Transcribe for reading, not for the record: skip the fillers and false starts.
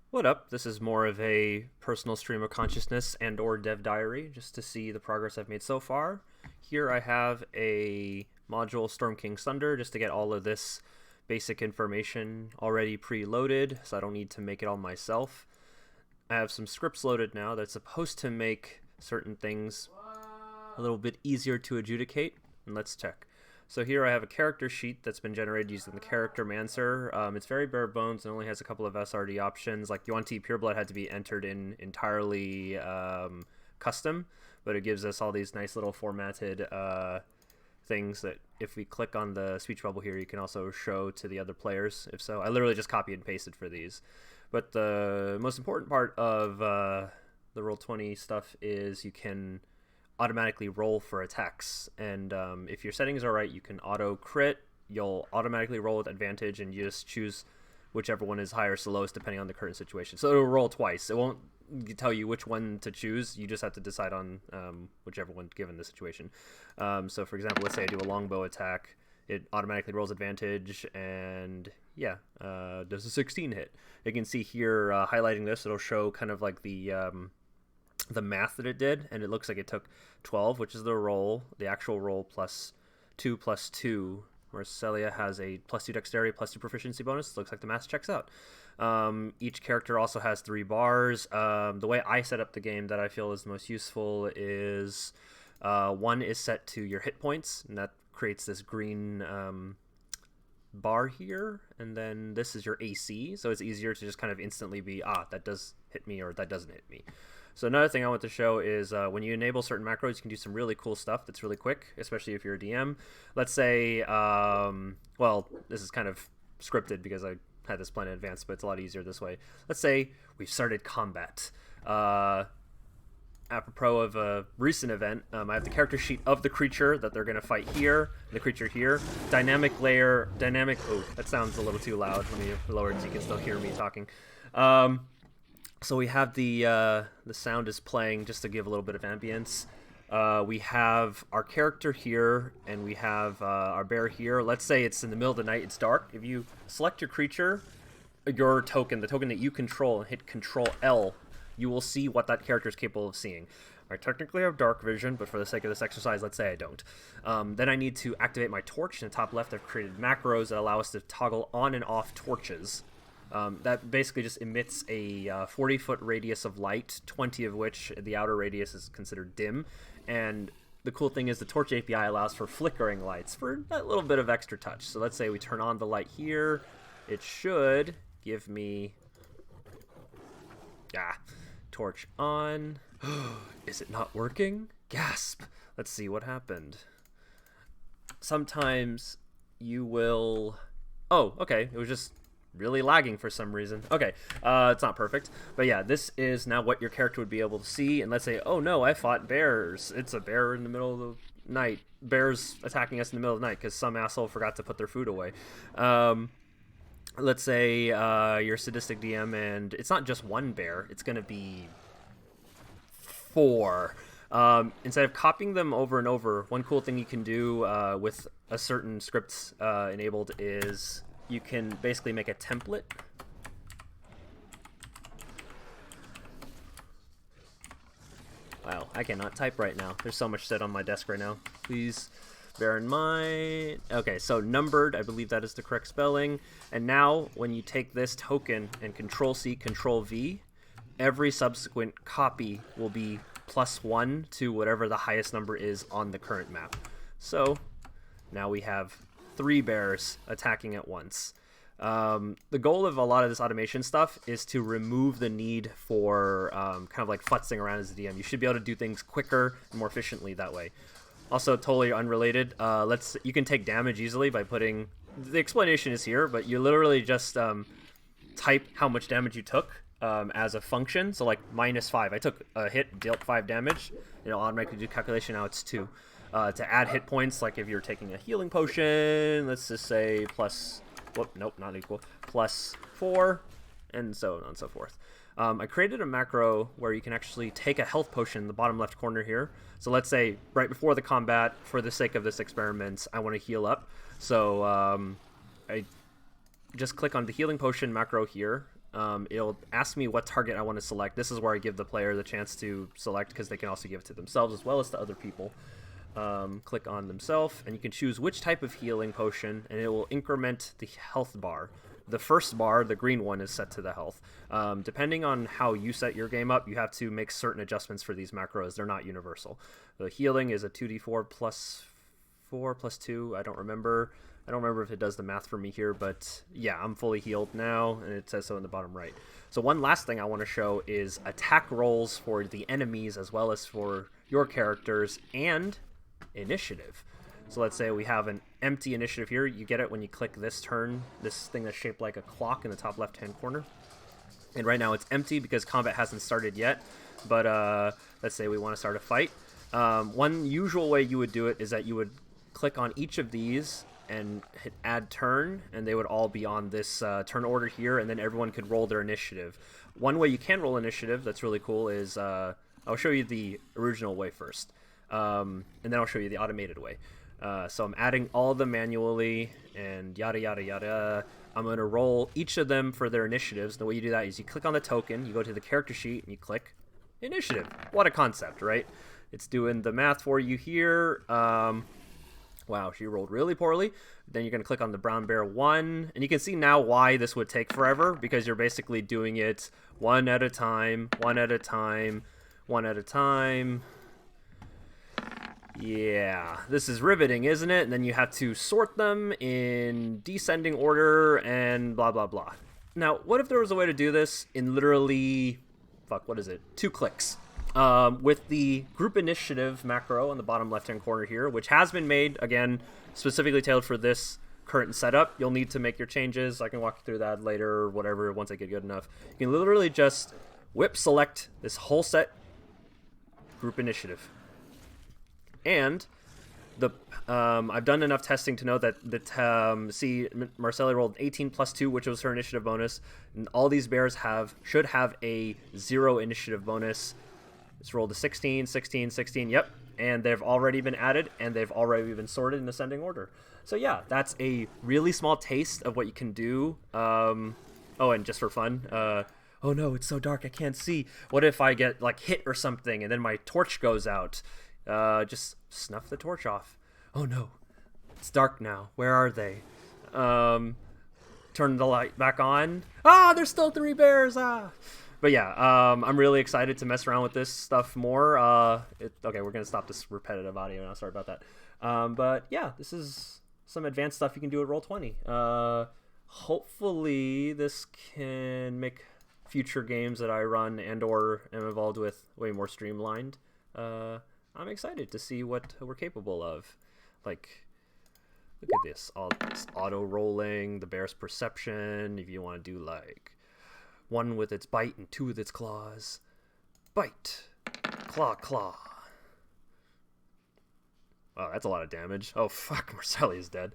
What up? This is more of a personal stream of consciousness and or dev diary just to see the progress I've made so far. Here I have a module Storm King's Thunder just to get all of this basic information already preloaded so I don't need to make it all myself. I have some scripts loaded now that's supposed to make certain things a little bit easier to adjudicate, and let's check. So here I have a character sheet that's been generated using the character mancer. It's very bare bones and only has a couple of SRD options. Like Yuan-Ti Pureblood had to be entered in entirely custom, but it gives us all these nice little formatted things that if we click on the speech bubble here, you can also show to the other players, if so. I literally just copied and pasted for these. But the most important part of the Roll20 stuff is you can automatically roll for attacks, and if your settings are right, you can auto crit. You'll automatically roll with advantage, and you just choose whichever one is highest or lowest depending on the current situation. So it'll roll twice. It won't tell you which one to choose. You just have to decide on whichever one given the situation. So for example, let's say I do a longbow attack. It automatically rolls advantage, and yeah, does a 16 hit. You can see here highlighting this, it'll show kind of like the math that it did, and it looks like it took 12, which is the actual roll plus 2, where Celia has a +2 dexterity, +2 proficiency bonus. Looks like the math checks out. Each character also has 3 bars. The way I set up the game that I feel is most useful is 1 is set to your hit points, and that creates this green bar here, and then this is your AC, so it's easier to just kind of instantly be, that does hit me or that doesn't hit me. So another thing I want to show is when you enable certain macros, you can do some really cool stuff that's really quick, especially if you're a DM. Let's say, well, this is kind of scripted because I had this planned in advance, but it's a lot easier this way. Let's say we've started combat. Apropos of a recent event, I have the character sheet of the creature that they're going to fight here, the creature here. Dynamic layer, oh, that sounds a little too loud. Let me lower it so you can still hear me talking. So we have the sound is playing just to give a little bit of ambience. We have our character here, and we have our bear here. Let's say it's in the middle of the night, it's dark. If you select your creature, your token, the token that you control, and hit Control L, you will see what that character is capable of seeing. I technically have dark vision, but for the sake of this exercise, let's say I don't. Then I need to activate my torch. In the top left, I've created macros that allow us to toggle on and off torches. That basically just emits a 40-foot radius of light, 20 of which the outer radius is considered dim. And the cool thing is the Torch API allows for flickering lights for that little bit of extra touch. So let's say we turn on the light here. It should give me... torch on. Is it not working? Gasp! Let's see what happened. Sometimes you will... Oh, okay. It was just really lagging for some reason. Okay, it's not perfect, but yeah, this is now what your character would be able to see. And let's say, oh no, I fought bears. It's a bear in the middle of the night. Bears attacking us in the middle of the night because some asshole forgot to put their food away. Let's say you're a sadistic DM and it's not just one bear, it's gonna be 4. Instead of copying them over and over, one cool thing you can do with a certain script enabled is you can basically make a template. Wow, I cannot type right now. There's so much set on my desk right now. Please bear in mind. Okay, so numbered, I believe that is the correct spelling. And now when you take this token and Control-C, Control-V, every subsequent copy will be +1 to whatever the highest number is on the current map. So now we have 3 bears attacking at once. The goal of a lot of this automation stuff is to remove the need for kind of like futzing around as a DM. You should be able to do things quicker and more efficiently that way. Also, totally unrelated, you can take damage easily by putting... The explanation is here, but you literally just type how much damage you took as a function. So like -5. I took a hit, dealt 5 damage. It'll automatically do calculation. Now it's 2. To add hit points, like if you're taking a healing potion, let's just say not equal, +4, and so on and so forth. I created a macro where you can actually take a health potion in the bottom left corner here. So let's say right before the combat, for the sake of this experiment, I want to heal up. So I just click on the healing potion macro here. it'll ask me what target I want to select. This is where I give the player the chance to select, because they can also give it to themselves as well as to other people. Click on themselves, and you can choose which type of healing potion, and it will increment the health bar. The first bar, the green one, is set to the health. Depending on how you set your game up, you have to make certain adjustments for these macros. They're not universal. The healing is a 2d4 plus 4 plus 2. I don't remember if it does the math for me here, but yeah, I'm fully healed now, and it says so in the bottom right. So one last thing I want to show is attack rolls for the enemies as well as for your characters, and initiative. So let's say we have an empty initiative here. You get it when you click this turn, this thing that's shaped like a clock in the top left-hand corner. And right now it's empty because combat hasn't started yet, but let's say we want to start a fight. One usual way you would do it is that you would click on each of these and hit add turn, and they would all be on this turn order here, and then everyone could roll their initiative. One way you can roll initiative that's really cool is, I'll show you the original way first, and then I'll show you the automated way. So I'm adding all of them manually, and yada yada yada. I'm going to roll each of them for their initiatives. The way you do that is you click on the token, you go to the character sheet, and you click initiative. What a concept, right? It's doing the math for you here. Wow, she rolled really poorly. Then you're going to click on the brown bear 1, and you can see now why this would take forever, because you're basically doing it one at a time, one at a time, one at a time. Yeah, this is riveting, isn't it? And then you have to sort them in descending order and blah, blah, blah. Now, what if there was a way to do this in literally, 2 clicks? With the group initiative macro on the bottom left-hand corner here, which has been made, again, specifically tailored for this current setup. You'll need to make your changes. I can walk you through that later or whatever once I get good enough. You can literally just whip select this whole set, group initiative. And the I've done enough testing to know that see, Marcella rolled 18 plus 2, which was her initiative bonus, and all these bears should have a 0 initiative bonus. It's rolled a 16, 16, 16, yep, and they've already been added, and they've already been sorted in ascending order. So yeah, that's a really small taste of what you can do. Oh, and just for fun, oh no, it's so dark I can't see. What if I get like hit or something, and then my torch goes out? Just snuff the torch off. Oh no, it's dark now. Where are they? Turn the light back on. Ah, there's still 3 bears. Ah. But yeah, I'm really excited to mess around with this stuff more. Okay, we're gonna stop this repetitive audio now. Sorry about that. But yeah, this is some advanced stuff you can do at Roll20. Hopefully, this can make future games that I run and/or am involved with way more streamlined. I'm excited to see what we're capable of. Like, look at this, all this auto rolling, the bear's perception. If you want to do like 1 with its bite and 2 with its claws. Bite, claw, claw. Wow, that's a lot of damage. Oh fuck, Marcelli is dead.